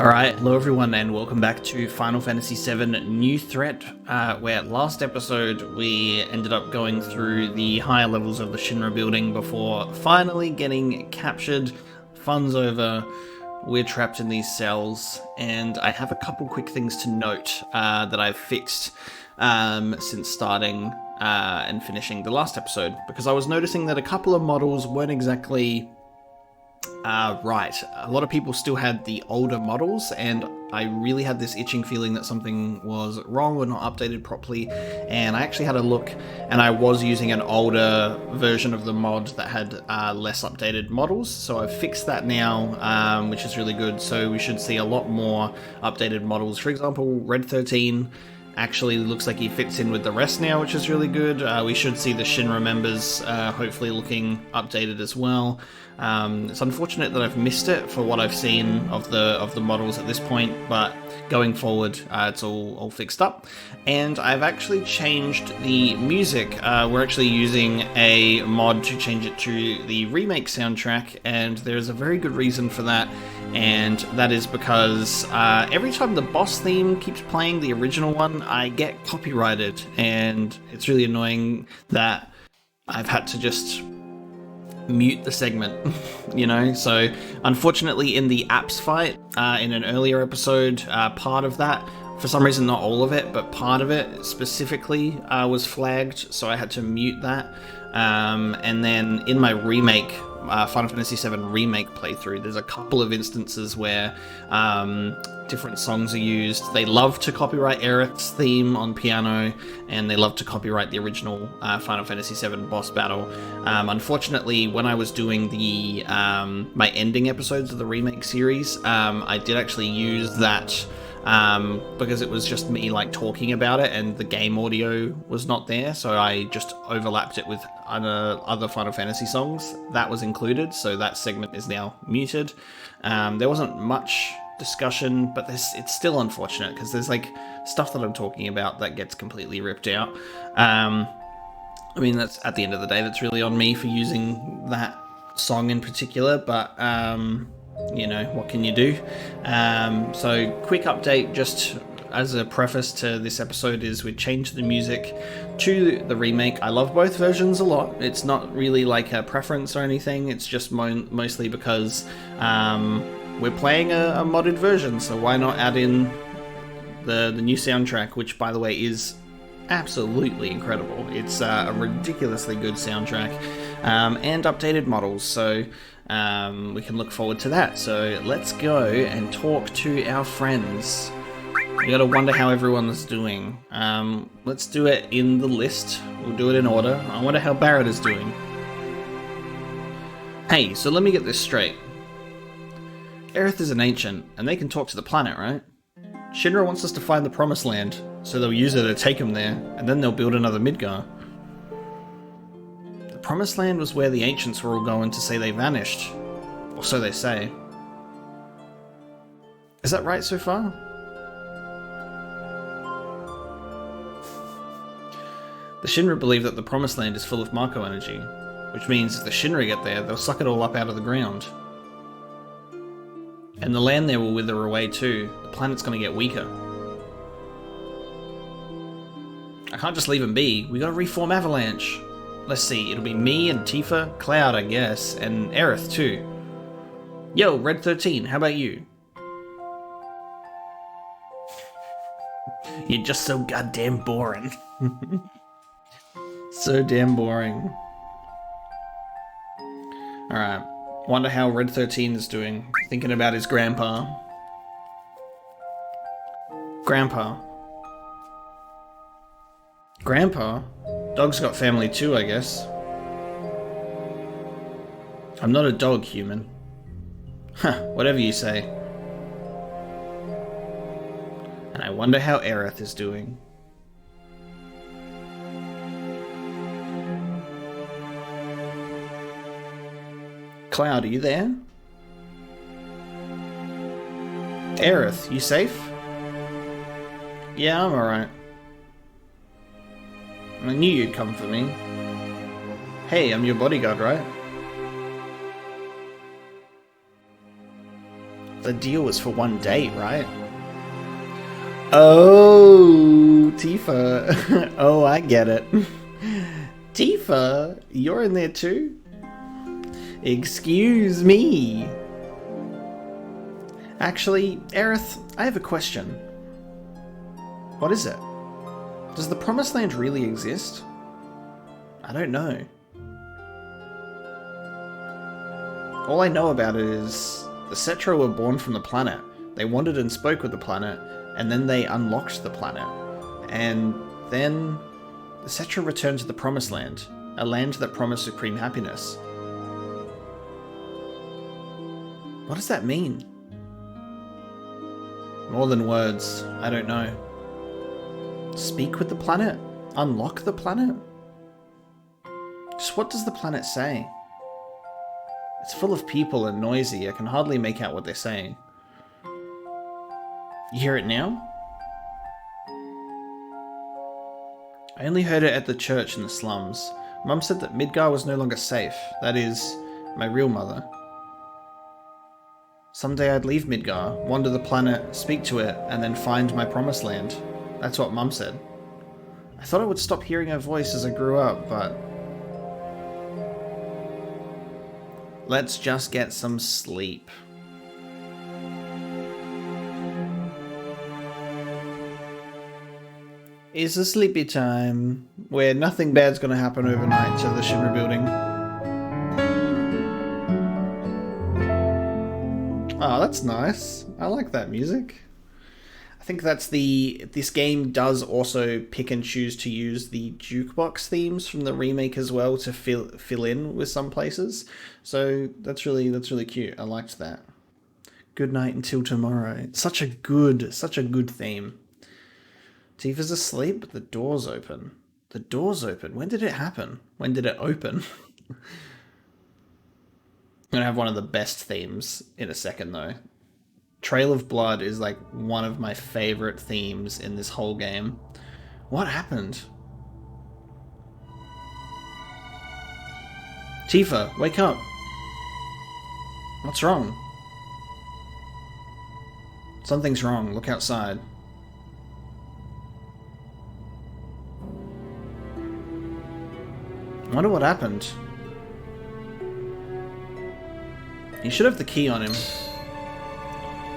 Alright, hello everyone and welcome back to Final Fantasy VII New Threat, where last episode we ended up going through the higher levels of the Shinra building before finally getting captured. Fun's over, we're trapped in these cells, and I have a couple quick things to note that I've fixed since starting and finishing the last episode, because I was noticing that a couple of models weren't exactly right. A lot of people still had the older models, and I really had this itching feeling that something was wrong or not updated properly, and I actually had a look, and I was using an older version of the mod that had less updated models, so I've fixed that now, which is really good. So we should see a lot more updated models. For example, Red 13 actually looks like he fits in with the rest now, which is really good. We should see the Shinra members hopefully looking updated as well. It's unfortunate that I've missed it for what I've seen of the models at this point, but going forward, it's all fixed up. And I've actually changed the music. We're actually using a mod to change it to the remake soundtrack, and there's a very good reason for that. And that is because every time the boss theme keeps playing, the original one, I get copyrighted, and it's really annoying that I've had to just mute the segment, you know? So unfortunately in the apps fight, in an earlier episode, part of that, for some reason not all of it, but part of it specifically was flagged, so I had to mute that. And then in my remake, Final Fantasy VII Remake playthrough, there's a couple of instances where different songs are used. They love to copyright Aerith's theme on piano, and they love to copyright the original Final Fantasy VII boss battle. Unfortunately, when I was doing the my ending episodes of the remake series, I did actually use that because it was just me like talking about it, and the game audio was not there, so I just overlapped it with other Final Fantasy songs. That was included, so that segment is now muted. There wasn't much discussion, but it's still unfortunate because there's like stuff that I'm talking about that gets completely ripped out. I mean, that's at the end of the day, that's really on me for using that song in particular, but you know, what can you do? So quick update, just as a preface to this episode, is we changed the music to the remake. I love both versions a lot. It's not really like a preference or anything. It's just mostly because we're playing a modded version, so why not add in the new soundtrack, which by the way is absolutely incredible. It's a ridiculously good soundtrack, and updated models, so we can look forward to that. So let's go and talk to our friends. We gotta wonder how everyone's doing. Let's do it in the list. We'll do it in order. I wonder how Barrett is doing. Hey, so let me get this straight. Aerith is an ancient, and they can talk to the planet, right? Shinra wants us to find the Promised Land, so they'll use her to take them there, and then they'll build another Midgar. The Promised Land was where the ancients were all going to say they vanished. Or so they say. Is that right so far? The Shinra believe that the Promised Land is full of Mako energy, which means if the Shinra get there, they'll suck it all up out of the ground. And the land there will wither away too. The planet's gonna get weaker. I can't just leave him be. We gotta reform Avalanche. Let's see, it'll be me and Tifa, Cloud, I guess, and Aerith too. Yo, Red 13, how about you? You're just so goddamn boring. So damn boring. Alright, wonder how Red 13 is doing. Thinking about his grandpa. Grandpa? Dog's got family too, I guess. I'm not a dog, human. Huh, whatever you say. And I wonder how Aerith is doing. Cloud, are you there? Aerith, you safe? Yeah, I'm alright. I knew you'd come for me. Hey, I'm your bodyguard, right? the deal was for 1 day, right? Oh, Tifa. Oh, I get it. Tifa, you're in there too? Excuse me. Actually, Aerith, I have a question. What is it? Does the Promised Land really exist? I don't know. All I know about it is the Cetra were born from the planet. They wandered and spoke with the planet, and then they unlocked the planet. And then the Cetra returned to the Promised Land, a land that promised supreme happiness. What does that mean? More than words, I don't know. Speak with the planet? Unlock the planet? Just what does the planet say? It's full of people and noisy, I can hardly make out what they're saying. You hear it now? I only heard it at the church in the slums. Mum said that Midgar was no longer safe. That is, my real mother. Someday I'd leave Midgar, wander the planet, speak to it, and then find my Promised Land. That's what Mum said. I thought I would stop hearing her voice as I grew up, but... Let's just get some sleep. It's a sleepy time, where nothing bad's gonna happen overnight to the Shinra building. Oh, that's nice. I like that music. I think that's this game does also pick and choose to use the jukebox themes from the remake as well to fill in with some places. So that's really cute. I liked that. Good night until tomorrow. Such a good theme. Tifa's asleep, but the door's open. The door's open. When did it happen? When did it open? I'm gonna have one of the best themes in a second though. Trail of Blood is like one of my favorite themes in this whole game. What happened? Tifa, wake up. What's wrong? Something's wrong. Look outside. I wonder what happened. You should have the key on him.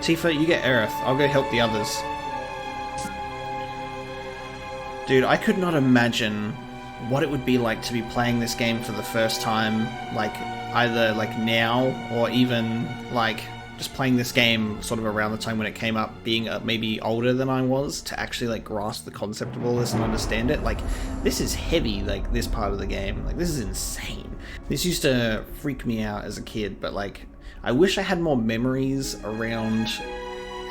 Tifa, you get Aerith. I'll go help the others. Dude, I could not imagine what it would be like to be playing this game for the first time, like, either, like, now, or even, like, just playing this game sort of around the time when it came up, being maybe older than I was, to actually, like, grasp the concept of all this and understand it. Like, this is heavy, like, this part of the game. Like, this is insane. This used to freak me out as a kid, but, like, I wish I had more memories around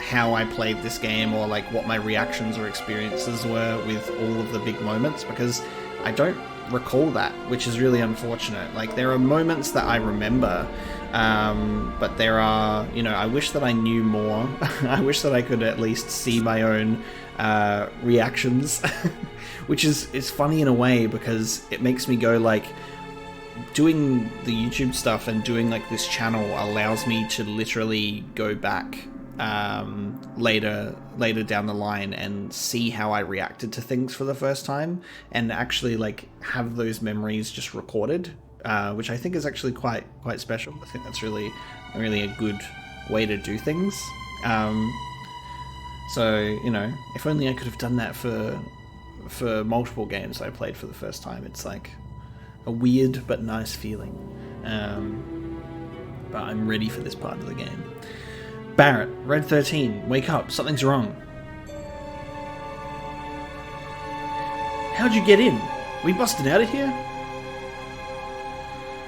how I played this game, or like what my reactions or experiences were with all of the big moments, because I don't recall that, which is really unfortunate. Like, there are moments that I remember, but there are, you know, I wish that I knew more. I wish that I could at least see my own reactions, which is funny in a way, because it makes me go like, doing the YouTube stuff and doing like this channel allows me to literally go back later down the line and see how I reacted to things for the first time, and actually like have those memories just recorded, which I think is actually quite special. I think that's really a good way to do things. So, you know, if only I could have done that for multiple games I played for the first time. It's like a weird but nice feeling. But I'm ready for this part of the game. Barrett, Red 13, wake up, something's wrong. How'd you get in? We busted out of here?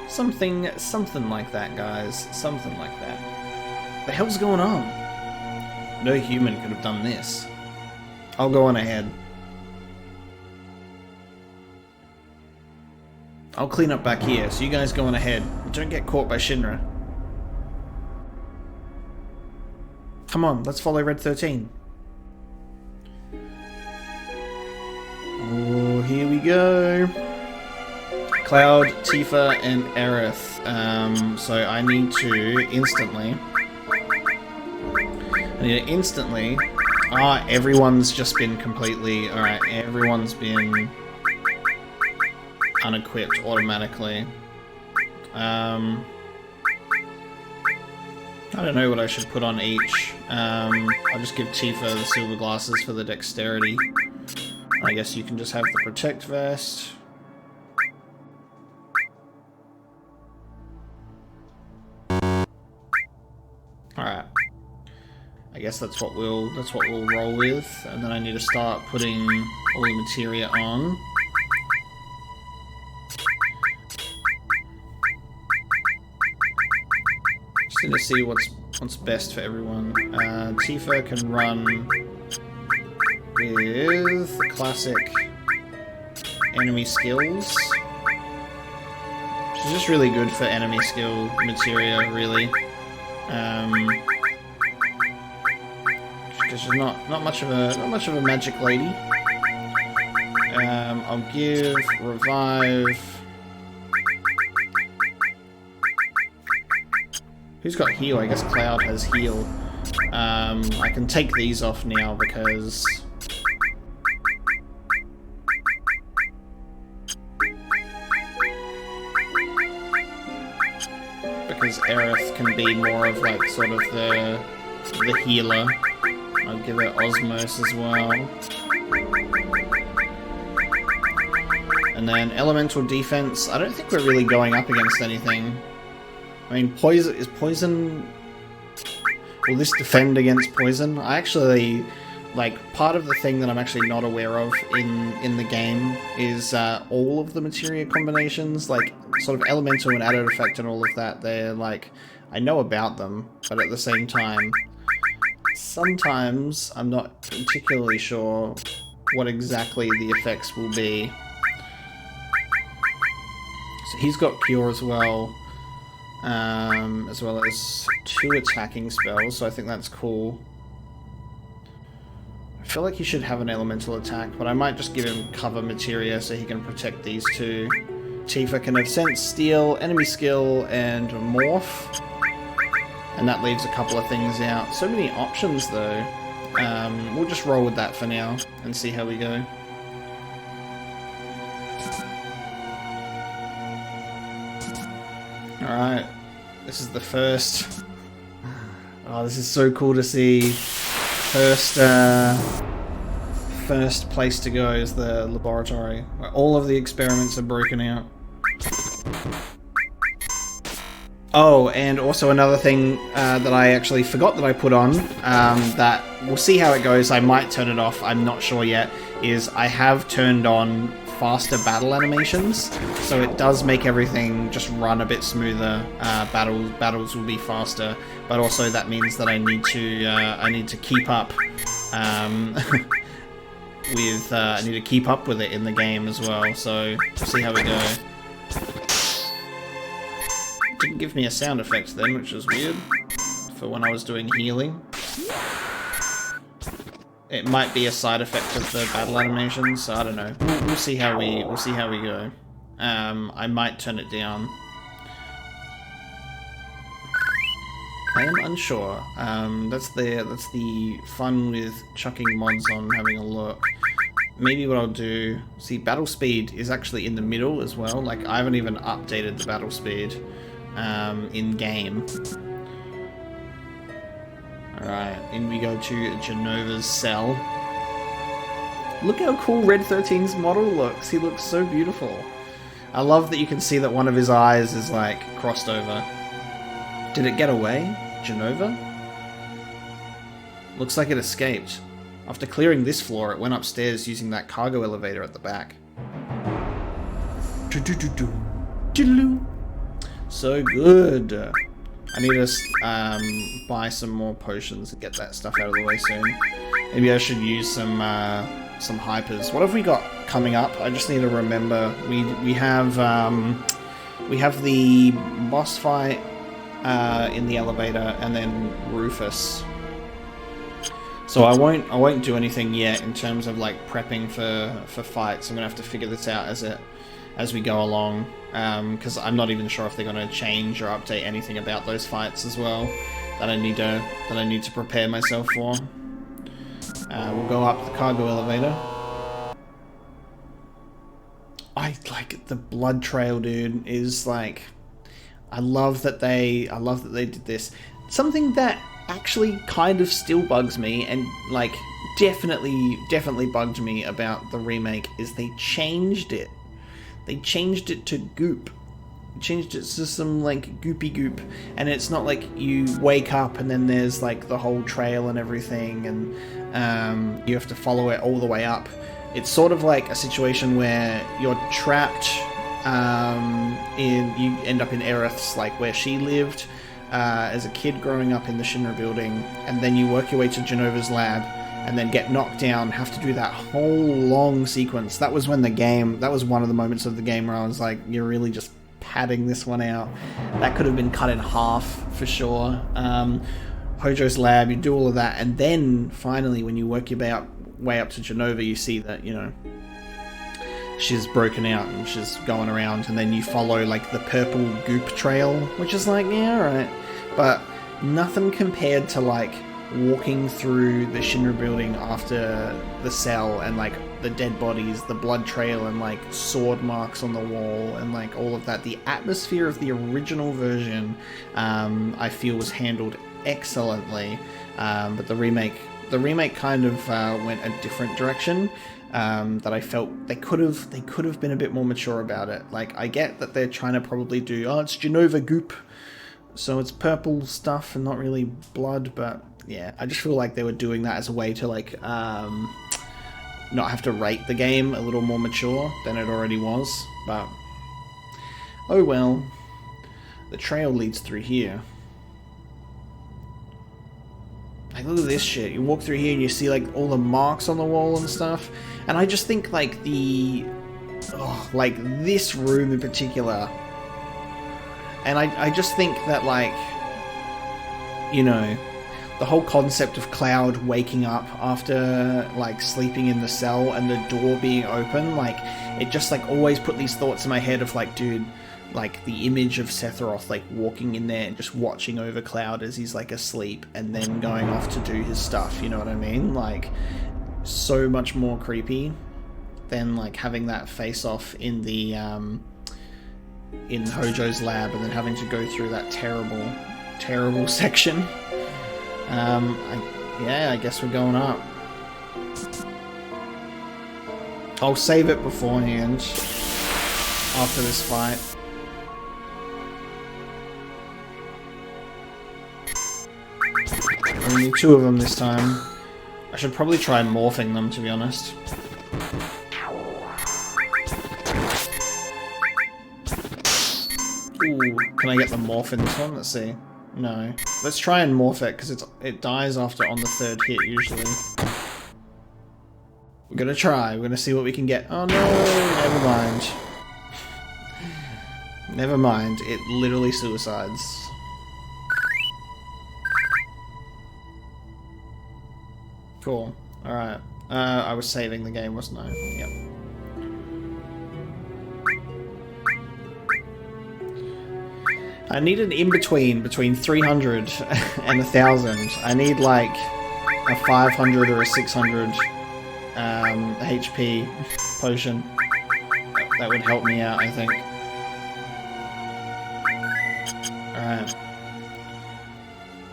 Something like that, guys. Something like that. The hell's going on? No human could have done this. I'll go on ahead. I'll clean up back here, so you guys go on ahead. Don't get caught by Shinra. Come on, let's follow Red 13. Oh, here we go. Cloud, Tifa, and Aerith. So I need to instantly I need it instantly. Ah, everyone's just been completely... Alright, everyone's been unequipped automatically. I don't know what I should put on each. I'll just give Tifa the silver glasses for the dexterity. I guess you can just have the protect vest. Alright. I guess that's what we'll roll with, and then I need to start putting all the materia on. Just need to see what's best for everyone. Tifa can run with the classic enemy skills, which is just really good for enemy skill materia, really. Because she's not much of a magic lady. I'll give revive. Who's got heal? I guess Cloud has heal. I can take these off now because Aerith can be more of like sort of the healer. I'll give it Osmos as well. And then elemental defense. I don't think we're really going up against anything. I mean, poison is poison. Will this defend against poison? I actually like part of the thing that I'm actually not aware of in the game is all of the materia combinations, like sort of elemental and added effect and all of that. They're like, I know about them, but at the same time, sometimes I'm not particularly sure what exactly the effects will be. So he's got Cure as well as 2 attacking spells, so I think that's cool. I feel like he should have an elemental attack, but I might just give him cover materia so he can protect these two. Tifa can have Sense, Steel, Enemy Skill, and Morph. And that leaves a couple of things out. So many options though. We'll just roll with that for now and see how we go. Alright, this is the first. Oh, this is so cool to see. First place to go is the laboratory, where all of the experiments are broken out. Oh, and also another thing that I actually forgot that I put on, that we'll see how it goes, I might turn it off, I'm not sure yet, is I have turned on faster battle animations, so it does make everything just run a bit smoother. Battles will be faster, but also that means that I need to keep up with I need to keep up with it in the game as well. So we'll see how we go. Didn't give me a sound effect then, which is weird for when I was doing healing. It might be a side effect of the battle animations, so I don't know. We'll see how we go. I might turn it down. I am unsure. That's the fun with chucking mods on, having a look. Maybe what I'll do... See, battle speed is actually in the middle as well. Like, I haven't even updated the battle speed in-game. Alright, in we go to Genova's cell. Look how cool Red 13's model looks. He looks so beautiful. I love that you can see that one of his eyes is, like, crossed over. Did it get away? Genova? Looks like it escaped. After clearing this floor, it went upstairs using that cargo elevator at the back. So good. I need to buy some more potions and get that stuff out of the way soon. Maybe I should use some hypers. What have we got coming up? I just need to remember. We have the boss fight in the elevator, and then Rufus. So I won't do anything yet in terms of like prepping for fights. I'm gonna have to figure this out as we go along, because I'm not even sure if they're gonna change or update anything about those fights as well. that I need to prepare myself for. We'll go up the cargo elevator. I like the blood trail, dude. Is like, I love that they did this. Something that actually kind of still bugs me, and like definitely bugged me about the remake, is they changed it. They changed it to goop. Changed it to some like goopy goop, and it's not like you wake up and then there's like the whole trail and everything, and you have to follow it all the way up. It's sort of like a situation where you're trapped you end up in Aerith's, like where she lived as a kid growing up in the Shinra building, and then you work your way to Genova's lab and then get knocked down, have to do that whole long sequence. That was when that was one of the moments of the game where I was like, you're really just padding this one out. That could have been cut in half for sure. Hojo's lab, you do all of that, and then finally when you work your way up to Genova, you see that, you know, she's broken out and she's going around, and then you follow like the purple goop trail, which is like, yeah, alright, but nothing compared to like walking through the Shinra building after the cell, and like the dead bodies, the blood trail, and like sword marks on the wall, and like all of that. The atmosphere of the original version, I feel, was handled excellently, but the remake kind of went a different direction. That I felt they could have been a bit more mature about it. Like, I get that they're trying to probably do, oh, it's Genova goop, so it's purple stuff and not really blood, but yeah, I just feel like they were doing that as a way to like not have to rate the game a little more mature than it already was, but oh well. The trail leads through here. Like, look at this shit. You walk through here and you see like all the marks on the wall and stuff, and I just think like like this room in particular, and I just think that, like, you know, the whole concept of Cloud waking up after like sleeping in the cell and the door being open, like, it just like always put these thoughts in my head of like, dude, like the image of Sephiroth like walking in there and just watching over Cloud as he's like asleep and then going off to do his stuff, you know what I mean? Like, so much more creepy than like having that face off in the in Hojo's lab and then having to go through that terrible section. I guess we're going up. I'll save it beforehand after this fight. Only 2 of them this time. I should probably try morphing them, to be honest. Ooh, can I get the morph in this one? Let's see. No. Let's try and morph it, because it dies after on the 3rd hit, usually. We're gonna try. We're gonna see what we can get. Oh no, never mind. Never mind. It literally suicides. Cool. Alright. I was saving the game, wasn't I? Yep. I need an in-between between 300 and 1,000. I need like a 500 or a 600 HP potion. That would help me out, I think. Alright.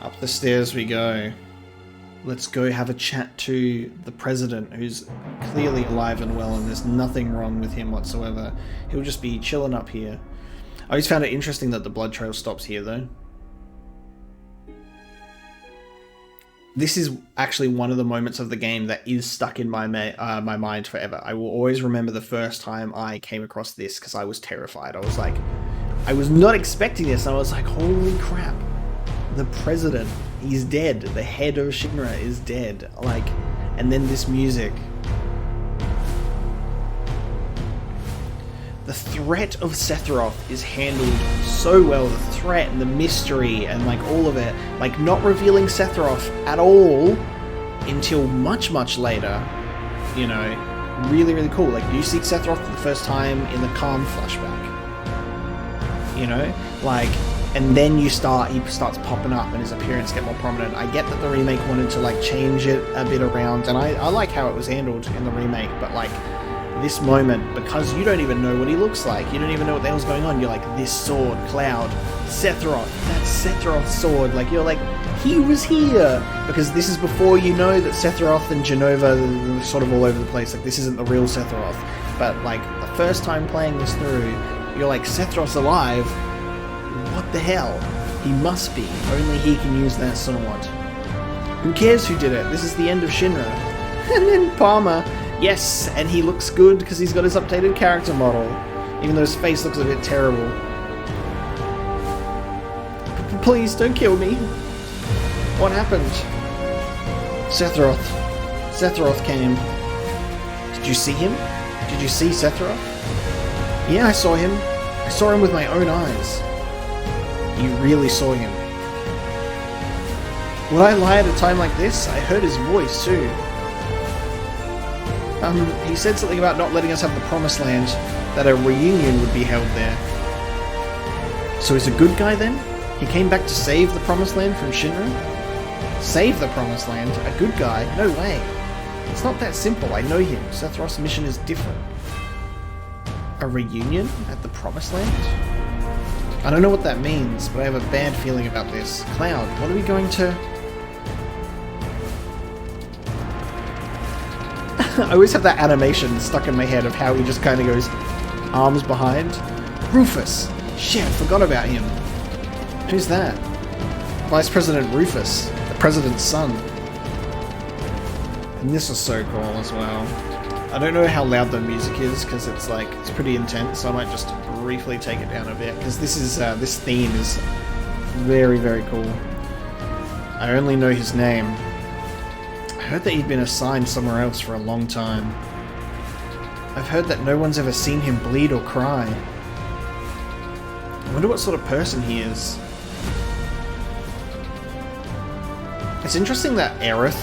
Up the stairs we go. Let's go have a chat to the president, who's clearly alive and well, and there's nothing wrong with him whatsoever. He'll just be chilling up here. I always found it interesting that the blood trail stops here, though. This is actually one of the moments of the game that is stuck in my my mind forever. I will always remember the first time I came across this, because I was terrified. I was like, I was not expecting this, and I was like, holy crap. The president, he's dead. The head of Shinra is dead. Like, and then this music. The threat of Sephiroth is handled so well. The threat and the mystery and like all of it. Like, not revealing Sephiroth at all until much, much later. You know, really, really cool. Like, you see Sephiroth for the first time in the Calm flashback. You know, like, and then he starts popping up and his appearance get more prominent. I get that the remake wanted to like change it a bit around, and I like how it was handled in the remake, but like this moment, because you don't even know what he looks like, you don't even know what the hell's going on, you're like, this sword, Cloud, Sephiroth, that's Sephiroth's sword, like you're like, he was here, because this is before you know that Sephiroth and Genova are sort of all over the place, like this isn't the real Sephiroth, but like the first time playing this through, you're like, Sephiroth's alive, what the hell, he must be, only he can use that sword. Who cares who did it, this is the end of Shinra. And then Palmer, yes, and he looks good because he's got his updated character model, even though his face looks a bit terrible. Please, don't kill me. What happened? Sephiroth. Sephiroth came. Did you see him? Did you see Sephiroth? Yeah, I saw him. I saw him with my own eyes. You really saw him. Would I lie at a time like this? I heard his voice too. He said something about not letting us have the Promised Land, that a reunion would be held there. So he's a good guy then? He came back to save the Promised Land from Shinra? Save the Promised Land? A good guy? No way. It's not that simple, I know him. Sephiroth's mission is different. A reunion at the Promised Land? I don't know what that means, but I have a bad feeling about this. Cloud, what are we going to... I always have that animation stuck in my head of how he just kind of goes arms behind. Rufus! Shit, I forgot about him. Who's that? Vice President Rufus, the president's son. And this is so cool as well. I don't know how loud the music is because it's like, it's pretty intense, so I might just briefly take it down a bit because this is, this theme is very, very cool. I only know his name. I heard that he'd been assigned somewhere else for a long time. I've heard that no one's ever seen him bleed or cry. I wonder what sort of person he is. It's interesting that Aerith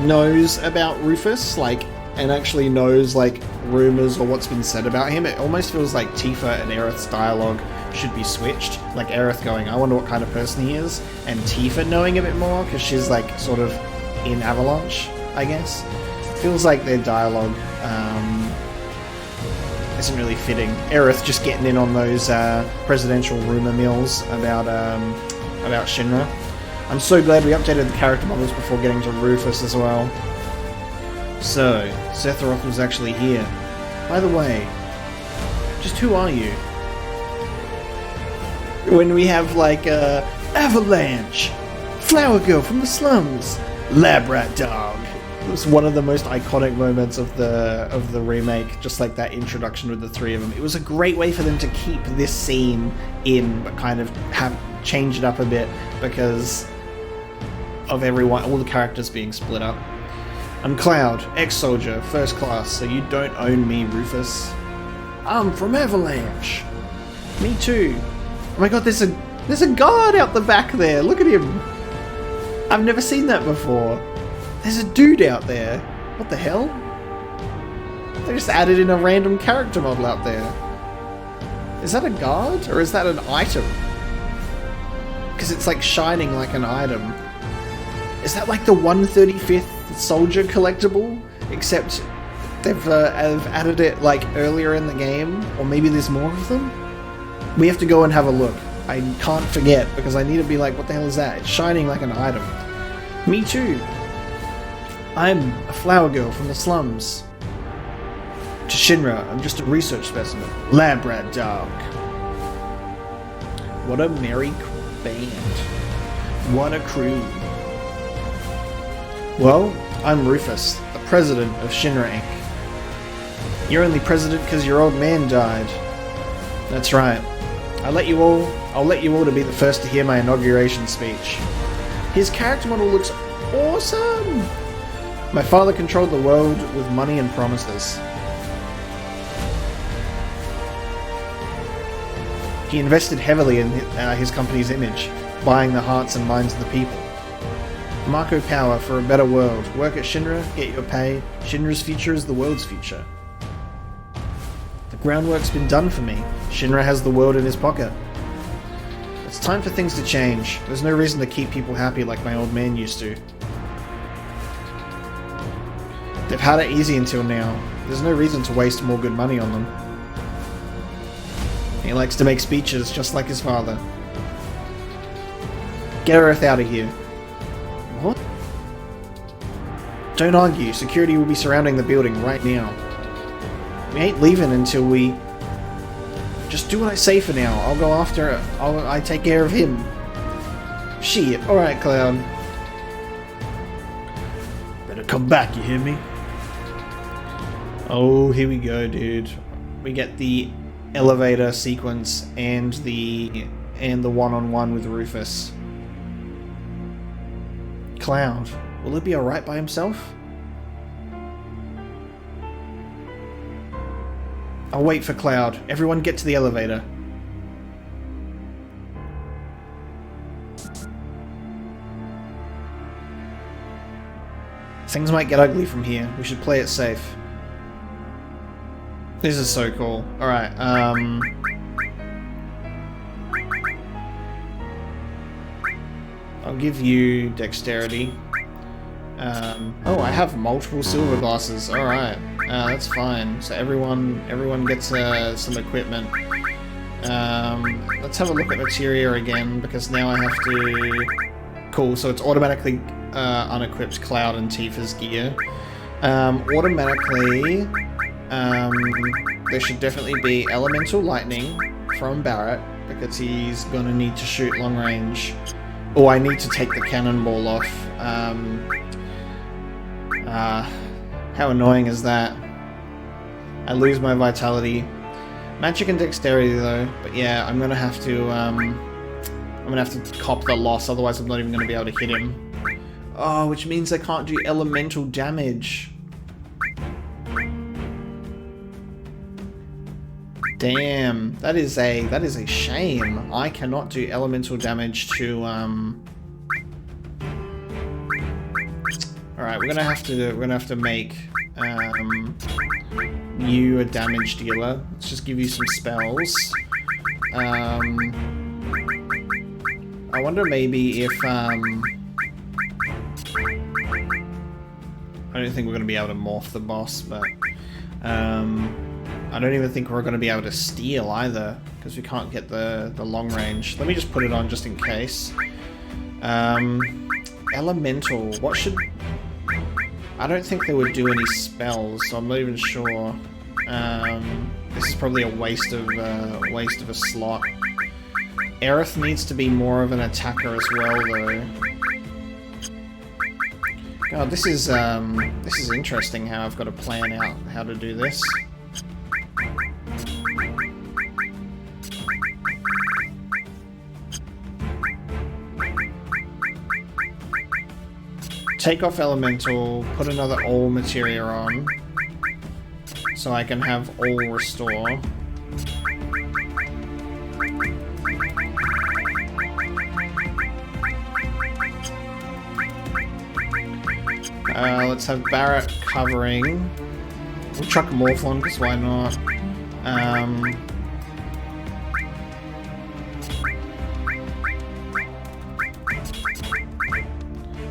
knows about Rufus, like, and actually knows, like, rumors or what's been said about him. It almost feels like Tifa and Aerith's dialogue should be switched. Like, Aerith going, I wonder what kind of person he is, and Tifa knowing a bit more, because she's, like, sort of in Avalanche, I guess. Feels like their dialogue isn't really fitting. Aerith just getting in on those presidential rumor mills about Shinra. I'm so glad we updated the character models before getting to Rufus as well. So, Sephiroth was actually here. By the way, just who are you? When we have like Avalanche, Flower Girl from the slums, Lab Rat Dog. It was one of the most iconic moments of the remake, just like that introduction with the three of them. It was a great way for them to keep this scene in, but kind of change it up a bit because of everyone, all the characters being split up. I'm Cloud, ex-soldier, first class, so you don't own me, Rufus. I'm from Avalanche. Me too. Oh my god, there's a guard out the back there. Look at him. I've never seen that before. There's a dude out there. What the hell? They just added in a random character model out there. Is that a guard or is that an item? Because it's like shining like an item. Is that like the 135th soldier collectible? Except they've added it like earlier in the game, or maybe there's more of them? We have to go and have a look. I can't forget because I need to be like, what the hell is that? It's shining like an item. Me too. I'm a flower girl from the slums. To Shinra, I'm just a research specimen. Lab rat dog. What a merry band. What a crew. Well, I'm Rufus, the president of Shinra Inc. You're only president because your old man died. That's right. I'll let you all to be the first to hear my inauguration speech. His character model looks awesome! My father controlled the world with money and promises. He invested heavily in his company's image, buying the hearts and minds of the people. Marco Power for a better world. Work at Shinra, get your pay. Shinra's future is the world's future. The groundwork's been done for me. Shinra has the world in his pocket. It's time for things to change. There's no reason to keep people happy like my old man used to. They've had it easy until now. There's no reason to waste more good money on them. He likes to make speeches just like his father. Get Earth out of here. What? Don't argue. Security will be surrounding the building right now. We ain't leaving until we... Just do what I say for now. I'll go after it. I take care of him. Shit. Alright, Cloud. Better come back, you hear me? Oh, here we go, dude. We get the elevator sequence and the one-on-one with Rufus. Cloud. Will it be alright by himself? I'll wait for Cloud. Everyone get to the elevator. Things might get ugly from here. We should play it safe. This is so cool. Alright, I'll give you dexterity. Oh, I have multiple silver glasses. Alright, that's fine. So everyone gets some equipment. Let's have a look at materia again, because now I have to... Cool, so it's automatically unequipped Cloud and Tifa's gear. Automatically, there should definitely be elemental lightning from Barrett, because he's gonna need to shoot long range. Oh, I need to take the cannonball off. How annoying is that? I lose my vitality. Magic and dexterity though, but yeah, I'm gonna have to cop the loss, otherwise I'm not even gonna be able to hit him. Oh, which means I can't do elemental damage. Damn, that is a shame. I cannot do elemental damage to Alright, we're gonna have to make you a damage dealer. Let's just give you some spells. I wonder maybe if I don't think we're gonna be able to morph the boss, but I don't even think we're going to be able to steal either, because we can't get the long range. Let me just put it on just in case. Elemental. What should... I don't think they would do any spells, so I'm not even sure. This is probably a waste of a slot. Aerith needs to be more of an attacker as well, though. God, this is interesting how I've got to plan out how to do this. Take off elemental, put another all materia on, so I can have all restore. Let's have Barrett covering. We'll chuck Morph on, because why not?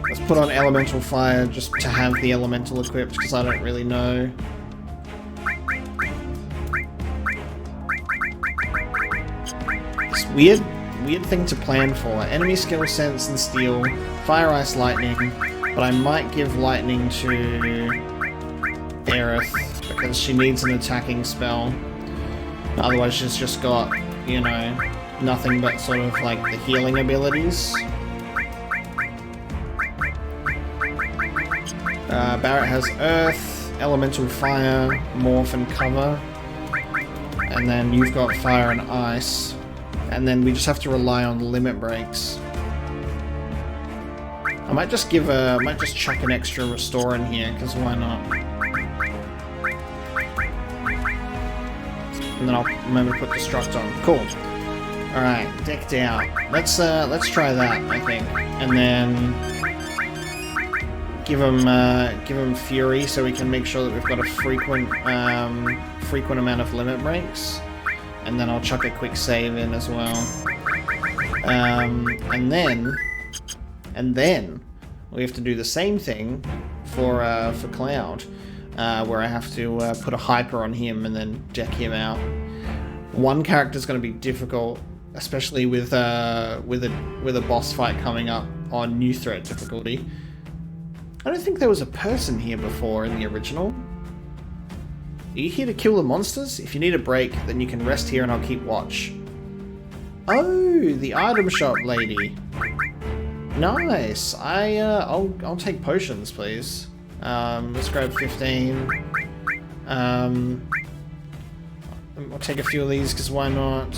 Let's put on Elemental Fire just to have the Elemental equipped, because I don't really know. It's weird thing to plan for. Enemy skill, sense, and steel. Fire, ice, lightning. But I might give lightning to Aerith, because she needs an attacking spell. Otherwise she's just got, you know, nothing but sort of like the healing abilities. Barrett has Earth, Elemental Fire, Morph and Cover. And then you've got Fire and Ice. And then we just have to rely on limit breaks. I might just chuck an extra restore in here, because why not? And then I'll remember to put Destruct on. Cool. Alright, decked out. Let's try that, I think. And then give him Fury so we can make sure that we've got a frequent amount of limit breaks. And then I'll chuck a quick save in as well. And then we have to do the same thing for Cloud, where I have to put a hyper on him and then deck him out. One character is going to be difficult, especially with a boss fight coming up on new threat difficulty. I don't think there was a person here before in the original. Are you here to kill the monsters? If you need a break, then you can rest here and I'll keep watch. Oh, the item shop lady. Nice. I'll take potions, please. Let's grab 15. I'll take a few of these because why not?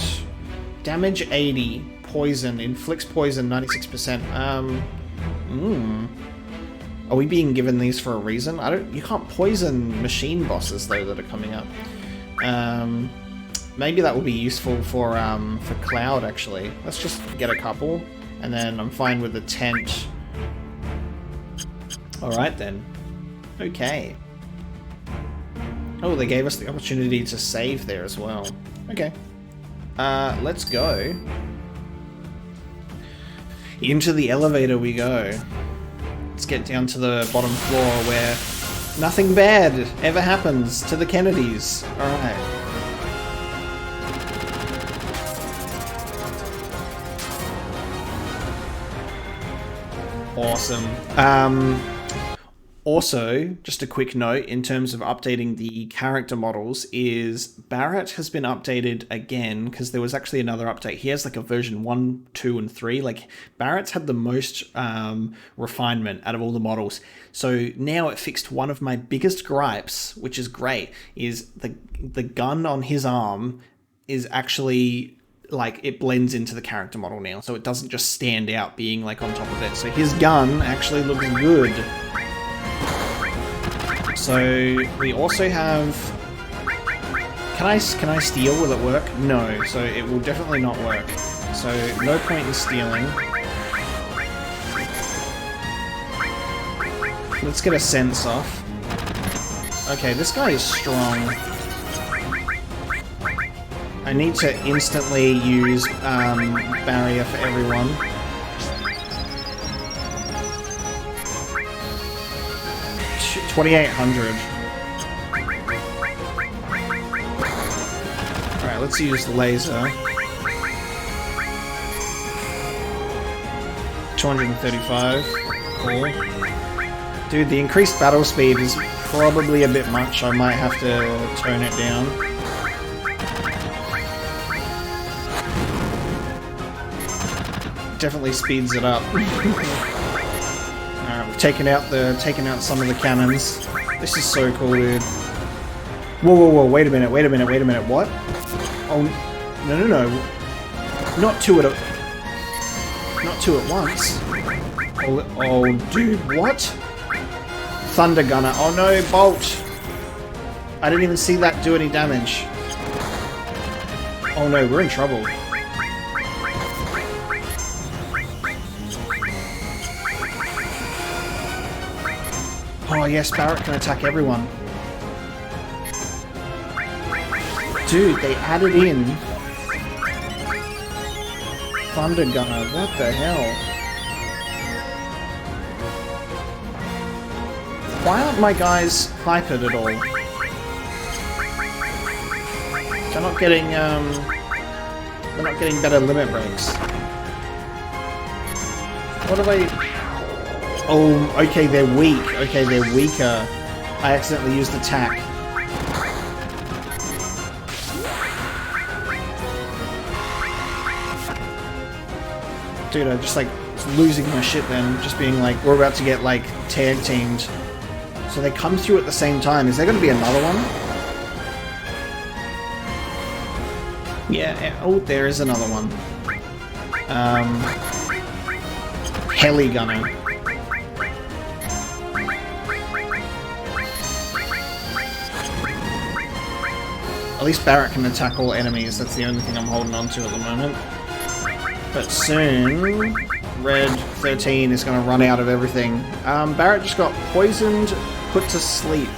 Damage 80, poison, inflicts poison 96%. Are we being given these for a reason? You can't poison machine bosses though that are coming up. Maybe that will be useful for Cloud actually. Let's just get a couple, and then I'm fine with the tent. All right then. Okay. Oh, they gave us the opportunity to save there as well. Okay. Let's go. Into the elevator we go. Let's get down to the bottom floor where nothing bad ever happens to the Kennedys. Alright. Awesome. Also, just a quick note in terms of updating the character models is Barrett has been updated again because there was actually another update. He has like a version 1, 2, and 3. Like Barrett's had the most refinement out of all the models. So now it fixed one of my biggest gripes, which is great, is the gun on his arm is actually like it blends into the character model now. So it doesn't just stand out being like on top of it. So his gun actually looks good. So we also have... Can I steal? Will it work? No, so it will definitely not work. So no point in stealing. Let's get a sense off. Okay, this guy is strong. I need to instantly use barrier for everyone. $2,800. Alright, let's use the laser. 235. Cool. Dude, the increased battle speed is probably a bit much. I might have to tone it down. Definitely speeds it up. Alright, we've taken out some of the cannons. This is so cool, dude. Whoa, wait a minute, what? Oh, no. Not two at once. Oh, dude, what? Thunder Gunner. Oh no, Bolt! I didn't even see that do any damage. Oh no, we're in trouble. Oh yes, Barrett can attack everyone. Dude, they added in Thunder Gunner. What the hell? Why aren't my guys hypered at all? They're not getting better limit breaks. What have I... Oh, okay, they're weak. Okay, they're weaker. I accidentally used attack. Dude, I'm just like losing my shit then. Just being like, we're about to get like tag teamed. So they come through at the same time. Is there going to be another one? Yeah, oh, there is another one. Heli Gunner. At least Barrett can attack all enemies. That's the only thing I'm holding on to at the moment. But soon, Red 13 is going to run out of everything. Barrett just got poisoned, put to sleep.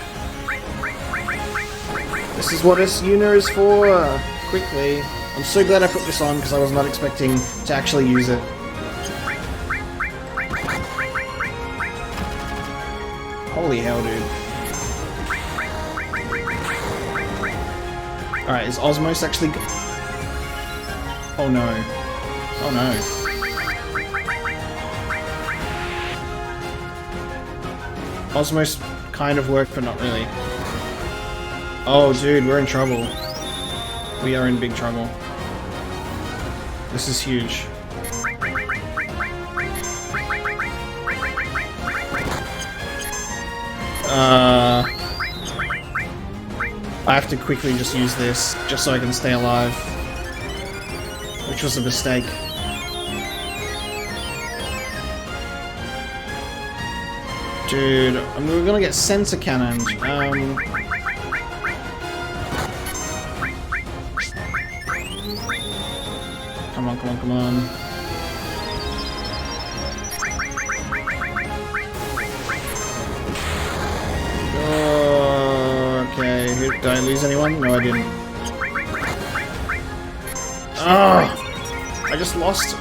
This is what his Una is for. Quickly. I'm so glad I put this on because I was not expecting to actually use it. Holy hell, dude. Alright, is Osmos actually... Oh no. Oh no. Osmos kind of worked, but not really. Oh, dude, we're in trouble. We are in big trouble. This is huge. I have to quickly just use this, just so I can stay alive. Which was a mistake. Dude, I mean, we're gonna get sensor cannoned. Come on, come on, come on. Oh, okay. Did I lose anyone? No, I didn't. Oh! I just lost. No.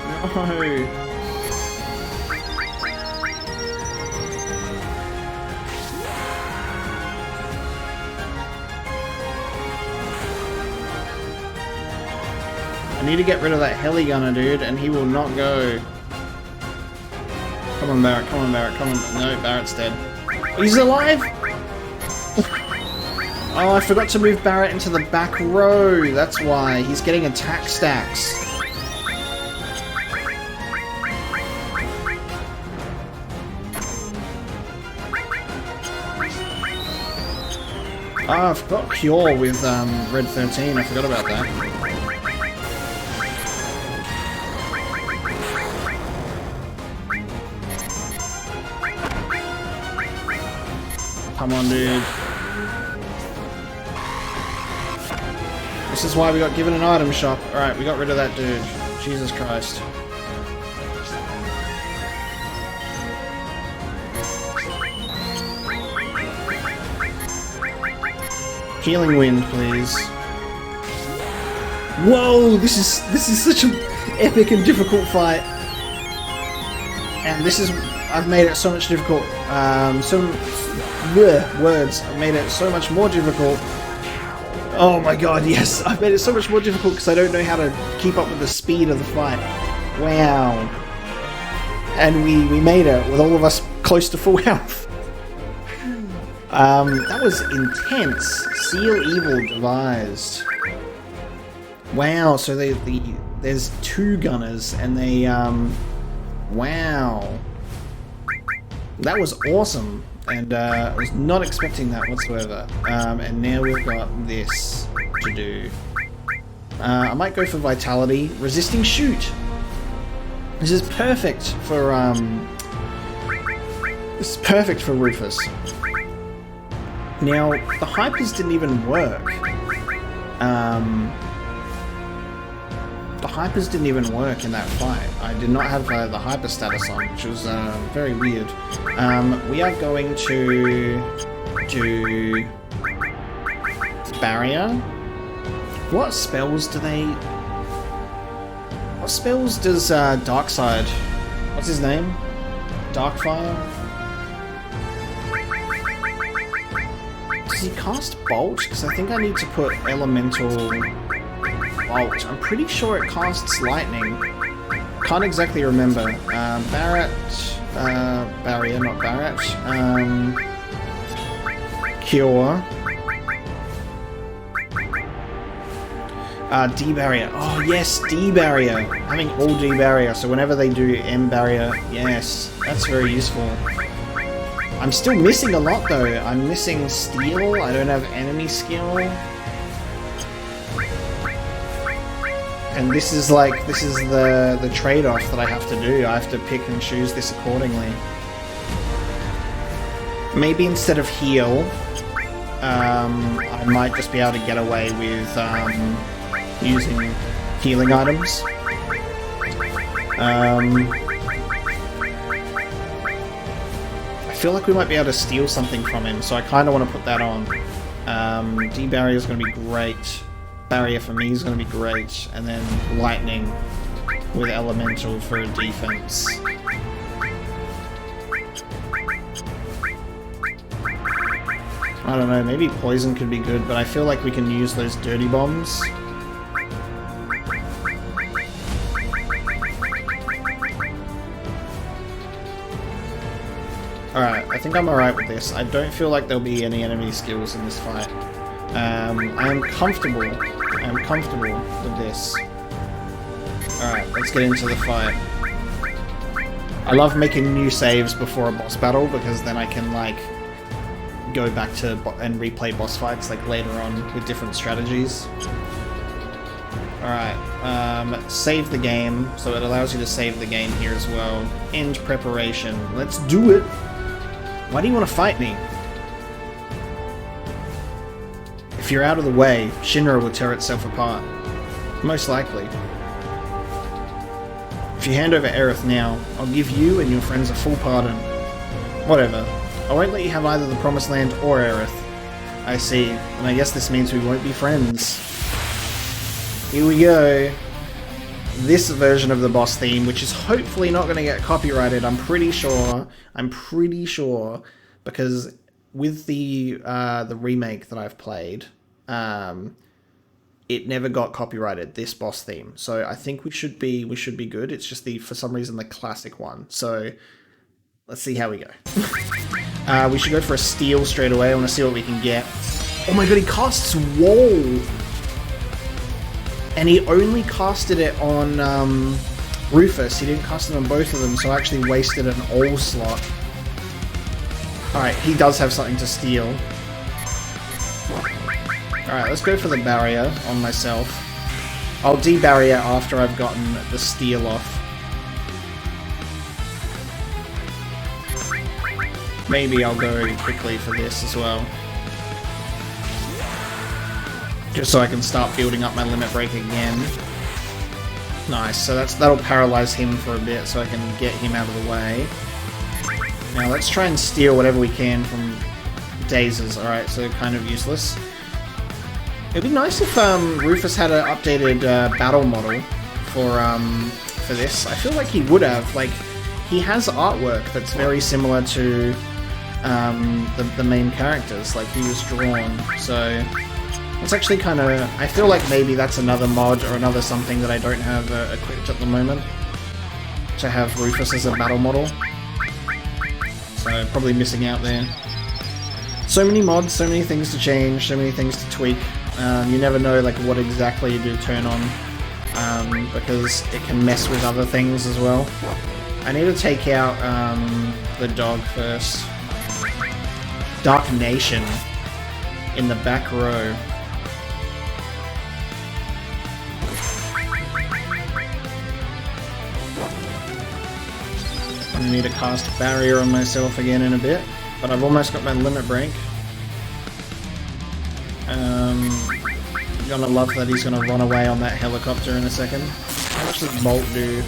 I need to get rid of that heli gunner, dude, and he will not go. Come on, Barrett, come on, Barrett, come on. No, Barrett's dead. He's alive? Oh, I forgot to move Barrett into the back row. That's why. He's getting attack stacks. Oh, I've got Cure with Red 13. I forgot about that. Come on, dude. This is why we got given an item shop. Alright, we got rid of that dude. Jesus Christ. Healing wind, please. Whoa, this is such an epic and difficult fight. And this is... I've made it so much difficult. Words. I've made it so much more difficult. Oh my god, yes. I've made it so much more difficult because I don't know how to keep up with the speed of the fight. Wow. And we made it with all of us close to full health. That was intense. Seal Evil devised. Wow, so there's two gunners and they, wow. That was awesome. And I was not expecting that whatsoever. And now we've got this to do. I might go for Vitality. Resisting Shoot! This is perfect for, this is perfect for Rufus. Now, the hypers didn't even work. The hypers didn't even work in that fight. I did not have the hyper status on, which was very weird. We are going to do Barrier. What spells do they... What spells does Darkside... What's his name? Darkfire? Does he cast Bolt? Because I think I need to put Elemental Bolt. I'm pretty sure it casts Lightning. Can't exactly remember. Barrett... Barrier, not Barrett. Cure. D-Barrier. Oh yes, D-Barrier. Having all D-Barrier, so whenever they do M-Barrier, yes, that's very useful. I'm still missing a lot though. I'm missing Steel, I don't have enemy skill. And this is like, this is the trade-off that I have to do. I have to pick and choose this accordingly. Maybe instead of heal, I might just be able to get away with using healing items. I feel like we might be able to steal something from him, so I kind of want to put that on. D-Barrier is going to be great. barrier for me is going to be great, and then lightning with elemental for defense. I don't know, maybe poison could be good, but I feel like we can use those dirty bombs. Alright, I think I'm alright with this. I don't feel like there'll be any enemy skills in this fight. I am comfortable with this. Alright, let's get into the fight. I love making new saves before a boss battle, because then I can, like, go back to and replay boss fights, like, later on with different strategies. Alright, save the game, so it allows you to save the game here as well. End preparation. Let's do it! Why do you want to fight me? If you're out of the way, Shinra will tear itself apart. Most likely. If you hand over Aerith now, I'll give you and your friends a full pardon. Whatever. I won't let you have either the Promised Land or Aerith. I see, and I guess this means we won't be friends. Here we go. This version of the boss theme, which is hopefully not going to get copyrighted, I'm pretty sure, because with the remake that I've played, it never got copyrighted, this boss theme. So I think we should be good. It's just for some reason, the classic one. So let's see how we go. We should go for a steal straight away. I want to see what we can get. Oh my god, he casts Wall! And he only casted it on Rufus. He didn't cast it on both of them, so I actually wasted an all slot. Alright, he does have something to steal. Alright, let's go for the barrier on myself. I'll de-barrier after I've gotten the steal off. Maybe I'll go quickly for this as well. Just so I can start building up my limit break again. Nice, so that'll paralyze him for a bit so I can get him out of the way. Now let's try and steal whatever we can from Dazes. Alright, so kind of useless. It'd be nice if Rufus had an updated battle model for this. I feel like he would have. Like, he has artwork that's very similar to the main characters. Like, he was drawn, so it's actually kind of... I feel like maybe that's another mod or another something that I don't have equipped at the moment, to have Rufus as a battle model. So, probably missing out there. So many mods, so many things to change, so many things to tweak. You never know like what exactly to turn on, because it can mess with other things as well. I need to take out the dog first. Dark Nation in the back row. I need to cast a barrier on myself again in a bit, but I've almost got my limit break. Gonna love that he's gonna run away on that helicopter in a second. How much does Bolt do?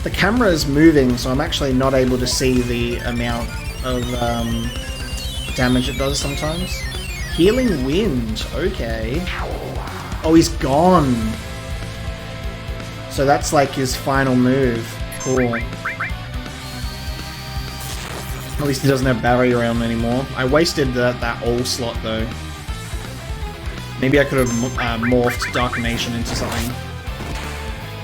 The camera is moving, so I'm actually not able to see the amount of damage it does sometimes. Healing Wind, okay. Oh, he's gone. So that's like his final move. Cool. At least he doesn't have barrier around anymore. I wasted that all slot though. Maybe I could have morphed Dark Nation into something.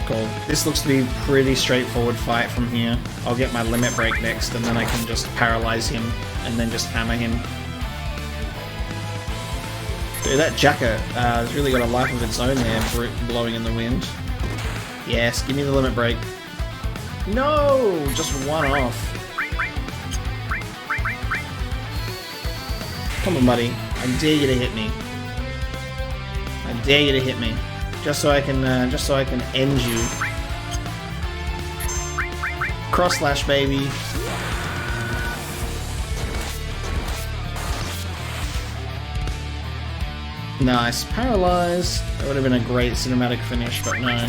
Cool. This looks to be a pretty straightforward fight from here. I'll get my limit break next, and then I can just paralyze him, and then just hammer him. Dude, that jacket has really got a life of its own there, blowing in the wind. Yes, give me the limit break. No! Just one off. Come on, buddy. I dare you to hit me. I dare you to hit me, just so I can end you. Cross slash, baby. Nice, paralyzed. That would have been a great cinematic finish, but no.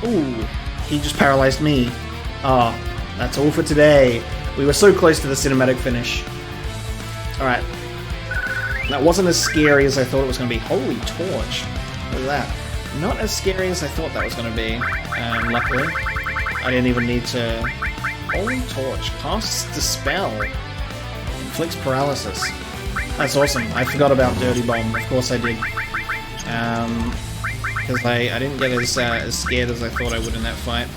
Ooh, he just paralyzed me. Oh, that's all for today. We were so close to the cinematic finish. All right. That wasn't as scary as I thought it was going to be. Holy torch. Look at that. Not as scary as I thought that was going to be. Luckily. I didn't even need to... Holy torch. Casts Dispel. Inflicts paralysis. That's awesome. I forgot about Dirty Bomb. Of course I did. Because I didn't get as scared as I thought I would in that fight.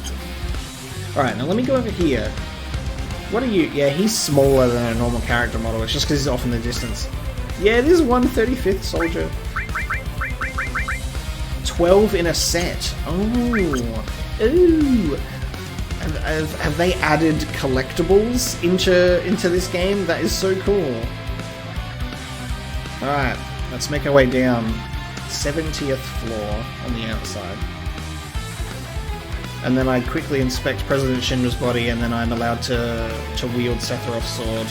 Alright, now let me go over here. What are you? Yeah, he's smaller than a normal character model. It's just because he's off in the distance. Yeah, it is 1/35th soldier. 12 in a set. Oh. Ooh. Have they added collectibles into this game? That is so cool. Alright, let's make our way down. 70th floor on the outside. And then I quickly inspect President Shinra's body, and then I'm allowed to wield Sephiroth's sword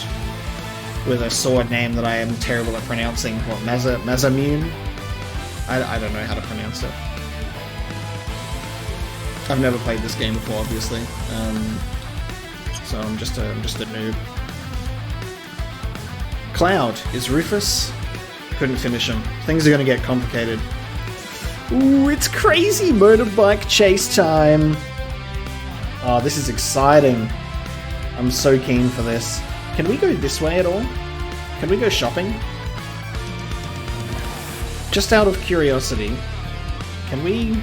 with a sword name that I am terrible at pronouncing. What, Mazamune? I don't know how to pronounce it. I've never played this game before, obviously. So I'm just a noob. Cloud is Rufus. Couldn't finish him. Things are gonna get complicated. Ooh, it's crazy motorbike chase time! Oh, this is exciting. I'm so keen for this. Can we go this way at all? Can we go shopping? Just out of curiosity, can we...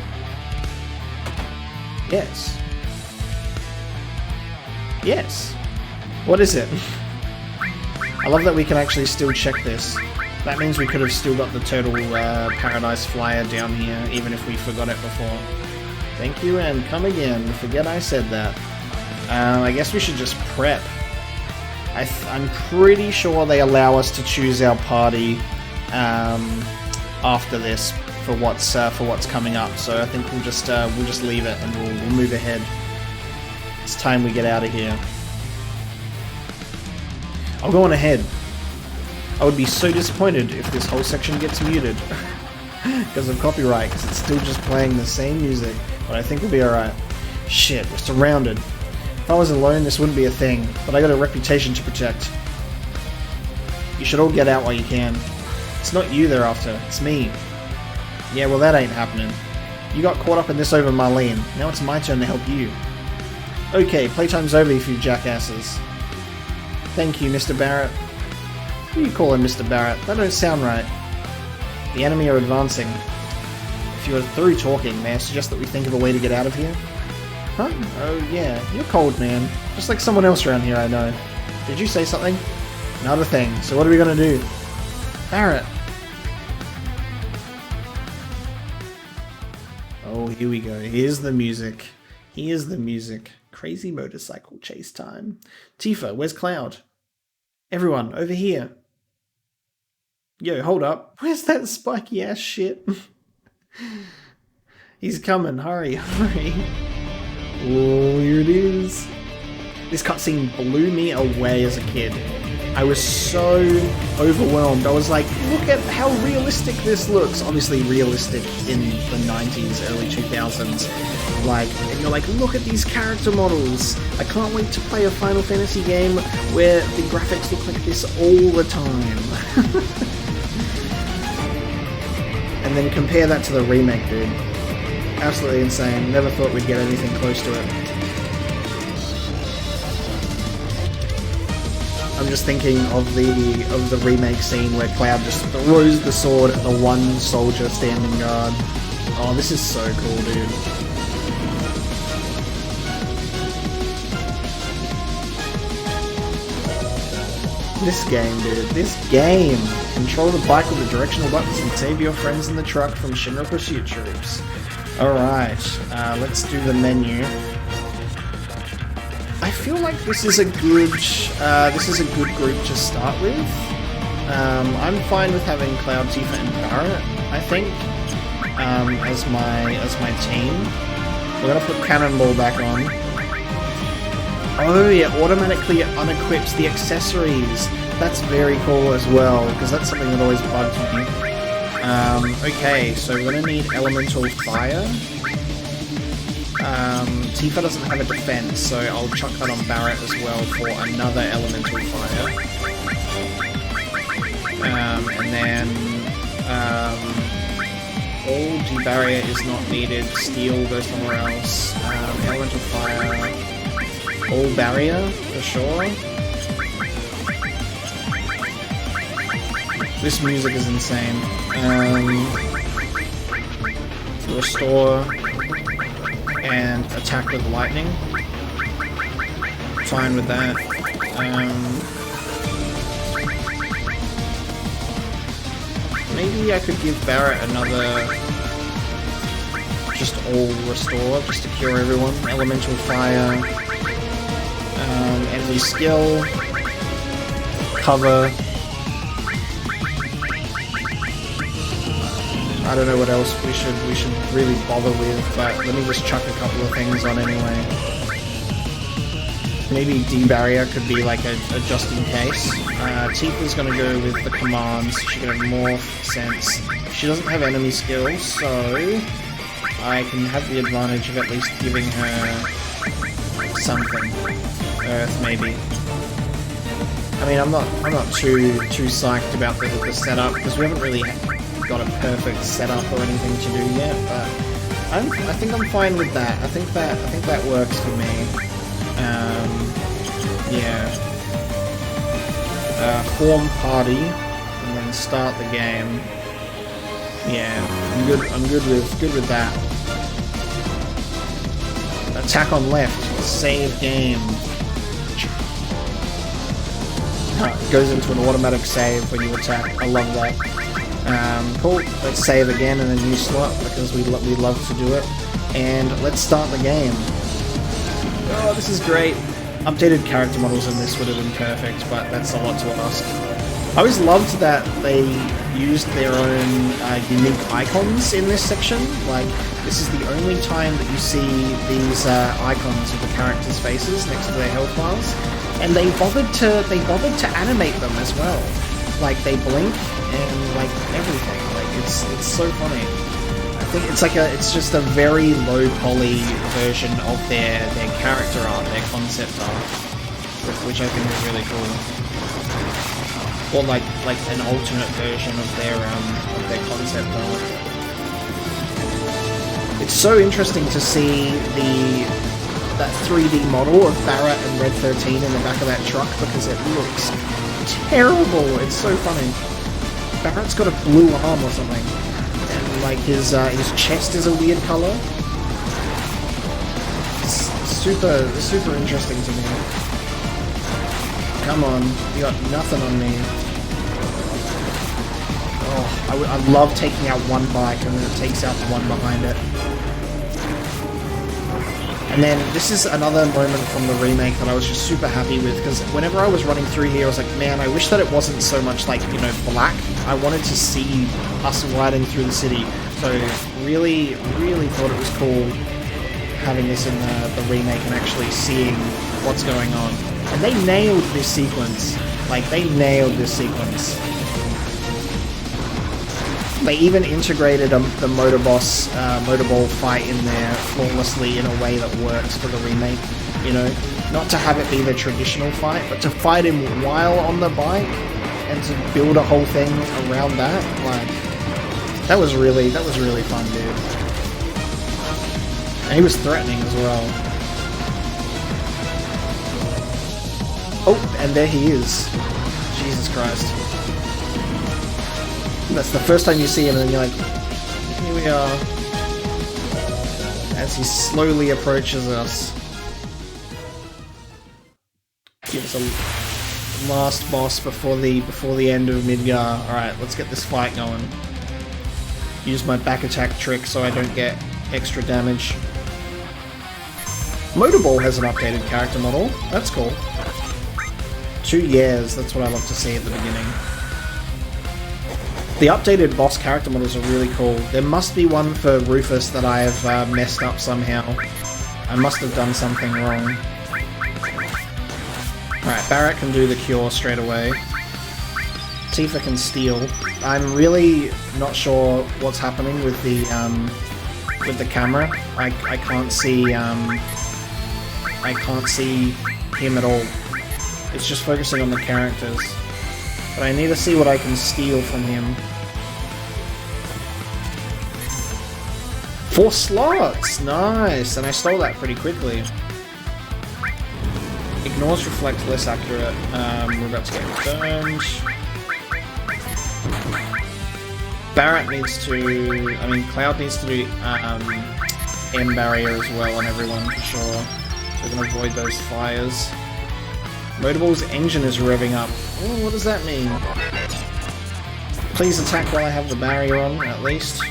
Yes. Yes. What is it? I love that we can actually still check this. That means we could have still got the Turtle Paradise Flyer down here, even if we forgot it before. Thank you, and come again. Forget I said that. I guess we should just prep. I'm pretty sure they allow us to choose our party after this for what's coming up. So I think we'll just leave it and we'll move ahead. It's time we get out of here. I'll go on ahead. I would be so disappointed if this whole section gets muted because of copyright, because it's still just playing the same music, but I think we'll be alright. Shit, we're surrounded. If I was alone, this wouldn't be a thing, but I got a reputation to protect. You should all get out while you can. It's not you they're after, it's me. Yeah, well that ain't happening. You got caught up in this over Marlene, now it's my turn to help you. Okay, playtime's over, you jackasses. Thank you, Mr. Barrett. Who you calling Mr. Barrett? That don't sound right. The enemy are advancing. If you are through talking, may I suggest that we think of a way to get out of here? Huh? Oh yeah, you're cold, man. Just like someone else around here I know. Did you say something? Not a thing. So what are we gonna do? Barrett! Oh, here we go. Here's the music. Here's the music. Crazy motorcycle chase time. Tifa, where's Cloud? Everyone, over here. Yo, hold up. Where's that spiky ass shit? He's coming. Hurry, hurry. Oh, here it is. This cutscene blew me away as a kid. I was so overwhelmed. I was like, look at how realistic this looks. Obviously realistic in the 90s, early 2000s. Like, and you're like, look at these character models. I can't wait to play a Final Fantasy game where the graphics look like this all the time. And then compare that to the remake, dude. Absolutely insane. Never thought we'd get anything close to it. I'm just thinking of the remake scene where Cloud just throws the sword at the one soldier standing guard. Oh, this is so cool, dude. This game, dude. This game! Control the bike with the directional buttons and save your friends in the truck from Shinra pursuit troops. Alright, let's do the menu. I feel like this is a good group to start with. I'm fine with having Cloud, Tifa, and Barrett, I think, as my team. We're gonna put Cannonball back on. Oh, yeah, automatically unequips the accessories. That's very cool as well, because that's something that always bugs me. Okay, so we're gonna need Elemental Fire. Tifa doesn't have a defense, so I'll chuck that on Barrett as well for another Elemental Fire. And then all debarrier is not needed. Steel goes somewhere else. Elemental fire. All barrier for sure. This music is insane. Restore and attack with lightning. Fine with that. Maybe I could give Barrett another just all restore, just to cure everyone. Elemental fire, enemy skill, cover. I don't know what else we should really bother with, but let me just chuck a couple of things on anyway. Maybe D-barrier could be like a just in case. Tifa's gonna go with the commands. She can have more sense. She doesn't have enemy skills, so I can have the advantage of at least giving her something. Earth, maybe. I mean, I'm not too psyched about the setup because we haven't really got a perfect setup or anything to do yet. But I think I'm fine with that. I think that works for me. Yeah. Form party and then start the game. Yeah, I'm good with that. Attack on left. Save game. It goes into an automatic save when you attack. I love that. Cool. Let's save again in a new slot because we love to do it. And let's start the game. Oh, this is great. Updated character models in this would have been perfect, but that's a lot to ask. I always loved that they used their own unique icons in this section. Like, this is the only time that you see these icons of the characters' faces next to their health bars, and they bothered to animate them as well. Like, they blink and like everything. Like, it's so funny. I think it's just a very low poly version of their character art, their concept art, which I think is really cool. Or like an alternate version of their concept art. It's so interesting to see that 3D model of Barrett and Red 13 in the back of that truck because it looks terrible. It's so funny. Barrett's got a blue arm or something. Like his chest is a weird color. It's super interesting to me. Come on, you got nothing on me. Oh, I love taking out one bike and then it takes out the one behind it. And then this is another moment from the remake that I was just super happy with because whenever I was running through here, I was like, man, I wish that it wasn't so much like, you know, black. I wanted to see us riding through the city. So really thought it was cool having this in the remake and actually seeing what's going on. And they nailed this sequence. Like, they nailed this sequence. They even integrated the motorball fight in there flawlessly in a way that works for the remake, you know? Not to have it be the traditional fight, but to fight him while on the bike and to build a whole thing around that, like, that was really fun, dude. And he was threatening as well. Oh, and there he is. Jesus Christ. That's the first time you see him, and then you're like, here we are. As he slowly approaches us. Gives a last boss before the end of Midgar. Alright, let's get this fight going. Use my back attack trick so I don't get extra damage. Motorball has an updated character model. That's cool. 2 years, that's what I love to see at the beginning. The updated boss character models are really cool. There must be one for Rufus that I have messed up somehow. I must have done something wrong. Alright, Barrett can do the cure straight away. Tifa can steal. I'm really not sure what's happening with the camera. I can't see him at all. It's just focusing on the characters. But I need to see what I can steal from him. 4 slots! Nice! And I stole that pretty quickly. Ignores reflect, less accurate. We're about to get returned. Barrett needs to... I mean, Cloud needs to do M barrier as well on everyone for sure. So we're going to avoid those fires. Motorball's engine is revving up. Ooh, what does that mean? Please attack while I have the barrier on, at least.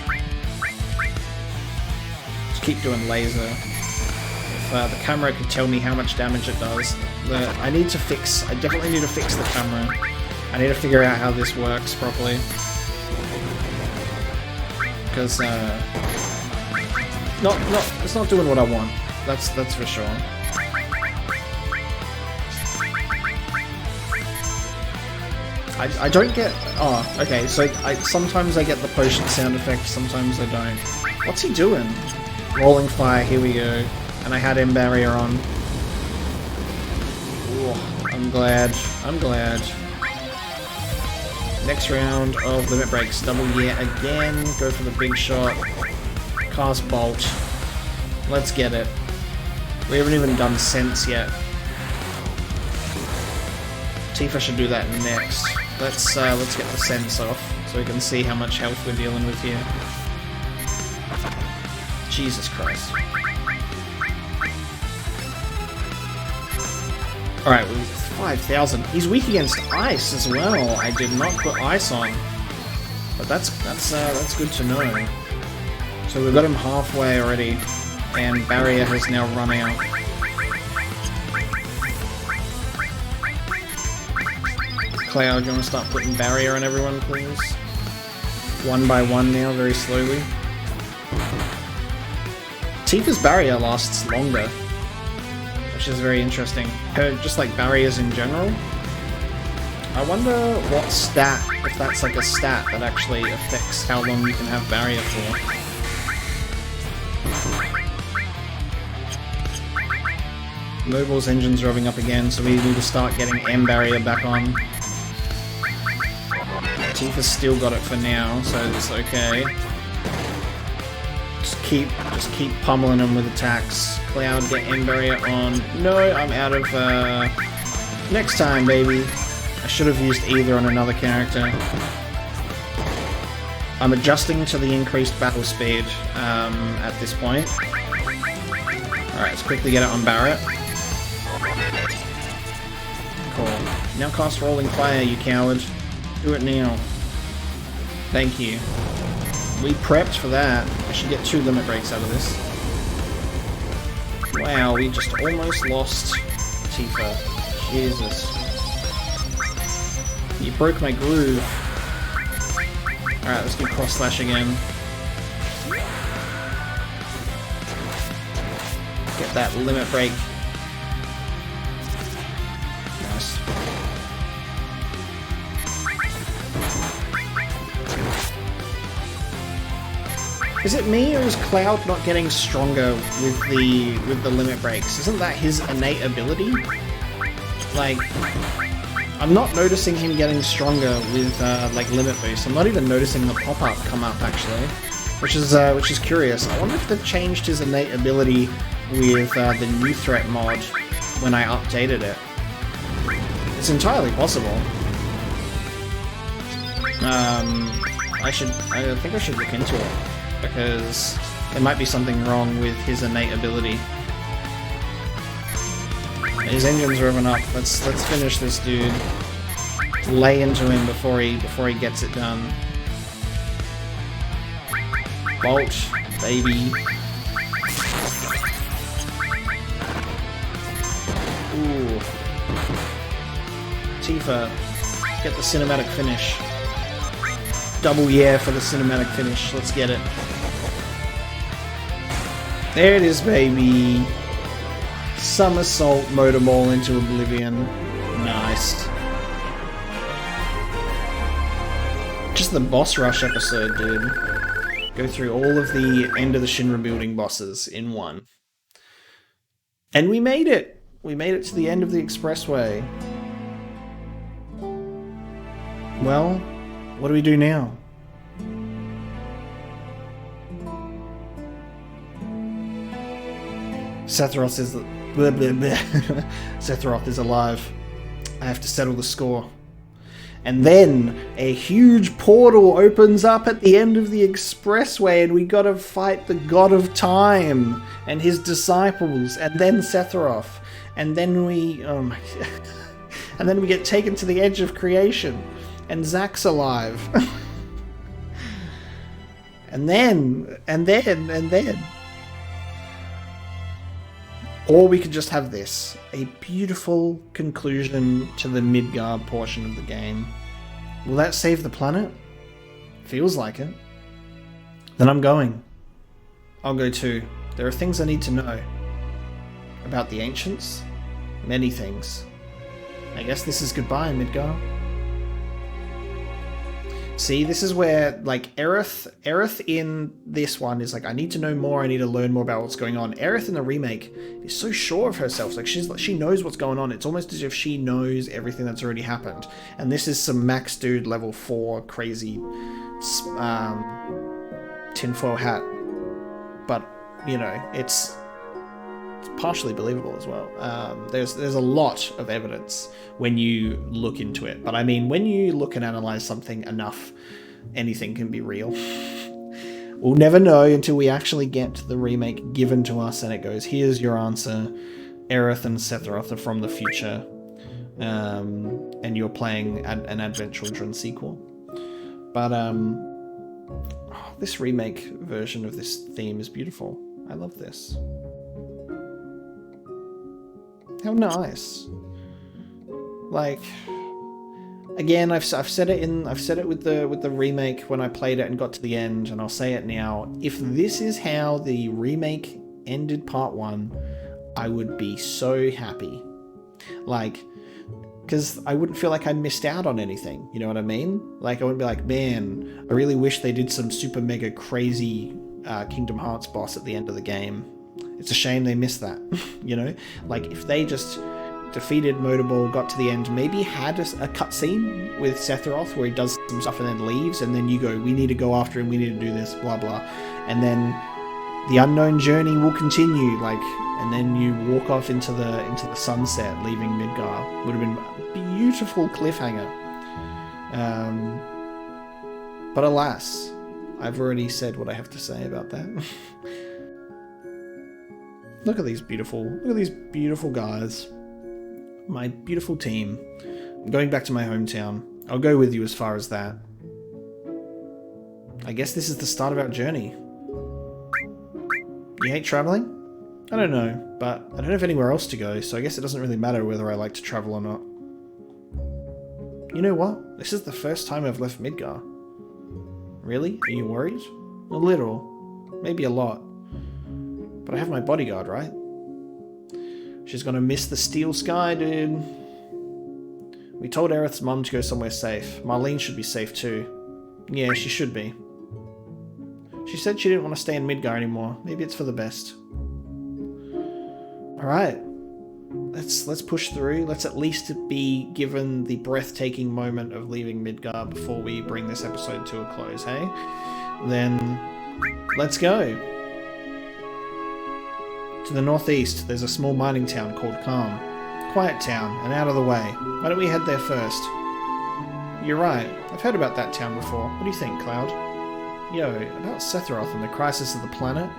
Just keep doing laser. If the camera could tell me how much damage it does. I definitely need to fix the camera. I need to figure out how this works properly. Because, it's not doing what I want. That's for sure. I don't get... Oh, okay, so sometimes I get the potion sound effect, sometimes I don't. What's he doing? Rolling fire, here we go. And I had M barrier on. Ooh, I'm glad. Next round of limit breaks. Double yeah again. Go for the big shot. Cast bolt. Let's get it. We haven't even done sense yet. Tifa should do that next. Let's get the sense off so we can see how much health we're dealing with here. Jesus Christ. Alright, we're 5,000. He's weak against ice as well. I did not put ice on. But that's good to know. So we've got him halfway already. And barrier has now run out. Cloud, you want to start putting barrier on everyone, please? One by one now, very slowly. Tifa's barrier lasts longer, which is very interesting. Just like barriers in general. I wonder what stat, if that's like a stat that actually affects how long you can have barrier for. Mobile's engine's revving up again, so we need to start getting M barrier back on. Tifa's still got it for now, so it's okay. Just keep pummeling him with attacks. Cloud, get M barrier on. No, I'm out of next time, baby. I should have used either on another character. I'm adjusting to the increased battle speed at this point. Alright, let's quickly get it on Barrett. Cool. Now cast Rolling Fire, you coward. Do it now. Thank you. We prepped for that. I should get 2 limit breaks out of this. Wow, we just almost lost Tifa. Jesus. You broke my groove. Alright, let's do Cross Slash again. Get that limit break. Nice. Is it me, or is Cloud not getting stronger with the limit breaks? Isn't that his innate ability? Like, I'm not noticing him getting stronger with like limit boost. I'm not even noticing the pop-up come up actually, which is curious. I wonder if they've changed his innate ability with the new threat mod when I updated it. It's entirely possible. I think I should look into it, because there might be something wrong with his innate ability. His engine's revving up. Let's finish this dude. Lay into him before he gets it done. Bolt, baby. Ooh. Tifa, get the cinematic finish. Double yeah for the cinematic finish. Let's get it. There it is, baby. Somersault Motorball into oblivion. Nice. Just the boss rush episode, dude. Go through all of the end of the Shinra building bosses in one. And we made it! We made it to the end of the expressway. Well, what do we do now? Sephiroth is... Blah, blah, blah. Sephiroth is alive. I have to settle the score. And then a huge portal opens up at the end of the expressway and we gotta fight the God of Time and his disciples and then Sephiroth. And then we... oh my... and then we get taken to the edge of creation and Zack's alive. and then... Or we could just have this. A beautiful conclusion to the Midgard portion of the game. Will that save the planet? Feels like it. Then I'm going. I'll go too. There are things I need to know. About the ancients? Many things. I guess this is goodbye, Midgard. See, this is where, like, Aerith in this one is like, I need to know more, I need to learn more about what's going on. Aerith in the remake is so sure of herself, like, she knows what's going on. It's almost as if she knows everything that's already happened. And this is some max dude level 4 crazy tinfoil hat. But, you know, it's partially believable as well. There's a lot of evidence when you look into it. But I mean, when you look and analyze something enough, anything can be real. We'll never know until we actually get the remake given to us and it goes, here's your answer. Aerith and Sephiroth are from the future. And you're playing an Advent Children sequel. But this remake version of this theme is beautiful. I love this. How nice. Like, again, I've said it with the remake when I played it and got to the end, and I'll say it now. If this is how the remake ended part 1, I would be so happy. Like, because I wouldn't feel like I missed out on anything. You know what I mean? Like, I wouldn't be like, man, I really wish they did some super mega crazy Kingdom Hearts boss at the end of the game. It's a shame they missed that, you know? Like, if they just defeated Motorball, got to the end, maybe had a cutscene with Sephiroth where he does some stuff and then leaves, and then you go, we need to go after him, we need to do this, blah, blah. And then the unknown journey will continue, like, and then you walk off into the sunset, leaving Midgard. Would have been a beautiful cliffhanger. But alas, I've already said what I have to say about that. Look at these beautiful guys. My beautiful team. I'm going back to my hometown. I'll go with you as far as that. I guess this is the start of our journey. You hate traveling? I don't know, but I don't have anywhere else to go, so I guess it doesn't really matter whether I like to travel or not. You know what? This is the first time I've left Midgar. Really? Are you worried? A little. Maybe a lot. But I have my bodyguard, right? She's gonna miss the steel sky, dude. We told Aerith's mum to go somewhere safe. Marlene should be safe too. Yeah, she should be. She said she didn't want to stay in Midgar anymore. Maybe it's for the best. Alright. Let's push through. Let's at least be given the breathtaking moment of leaving Midgar before we bring this episode to a close, hey? Then, let's go. To the northeast, there's a small mining town called Calm. Quiet town, and out of the way. Why don't we head there first? You're right. I've heard about that town before. What do you think, Cloud? Yo, about Sephiroth and the crisis of the planet?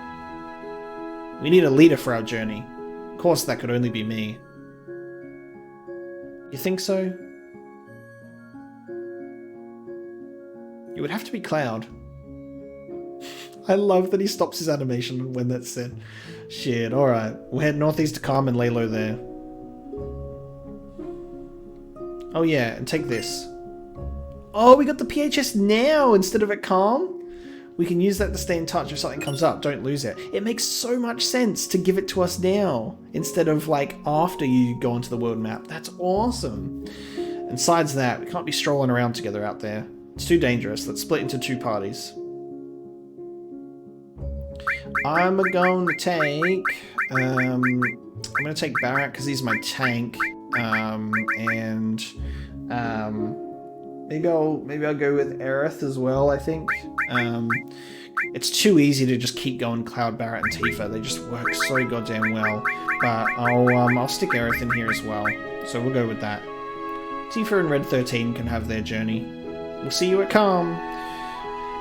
We need a leader for our journey. Of course, that could only be me. You think so? It would have to be Cloud. I love that he stops his animation when that's said. Shit, alright. We'll head northeast to Calm and lay low there. Oh yeah, and take this. Oh, we got the PHS now instead of at Calm? We can use that to stay in touch if something comes up. Don't lose it. It makes so much sense to give it to us now instead of like after you go onto the world map. That's awesome. And besides that, we can't be strolling around together out there. It's too dangerous. Let's split into 2 parties. I'm going to take Barak because he's my tank, and maybe I'll go with Aerith as well, I think. It's too easy to just keep going Cloud, Barret, and Tifa. They just work so goddamn well. But I'll stick Aerith in here as well. So we'll go with that. Tifa and Red 13 can have their journey. We'll see you at Calm.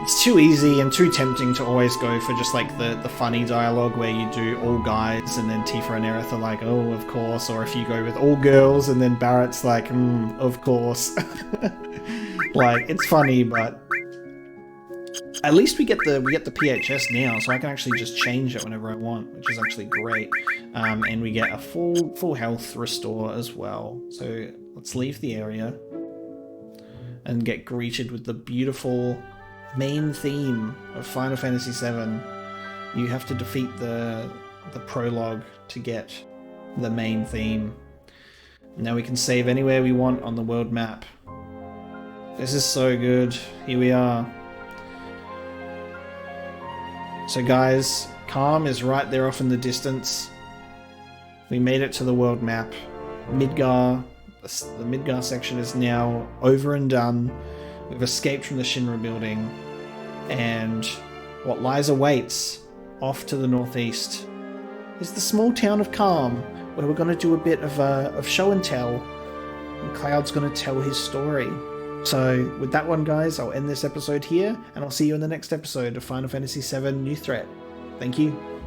It's too easy and too tempting to always go for just like the funny dialogue where you do all guys and then Tifa and Aerith are like, oh, of course. Or if you go with all girls and then Barrett's like, of course. Like, it's funny, but at least we get the PHS now, so I can actually just change it whenever I want, which is actually great. And we get a full health restore as well. So let's leave the area and get greeted with the beautiful main theme of Final Fantasy VII. You have to defeat the prologue to get the main theme. Now we can save anywhere we want on the world map. This is so good. Here we are. So guys, Calm is right there off in the distance. We made it to the world map. Midgar, the Midgar section is now over and done. We've escaped from the Shinra building, and what lies awaits off to the northeast is the small town of Calm, where we're going to do a bit of show and tell, and Cloud's going to tell his story. So with that one, guys, I'll end this episode here, and I'll see you in the next episode of Final Fantasy VII New Threat. Thank you.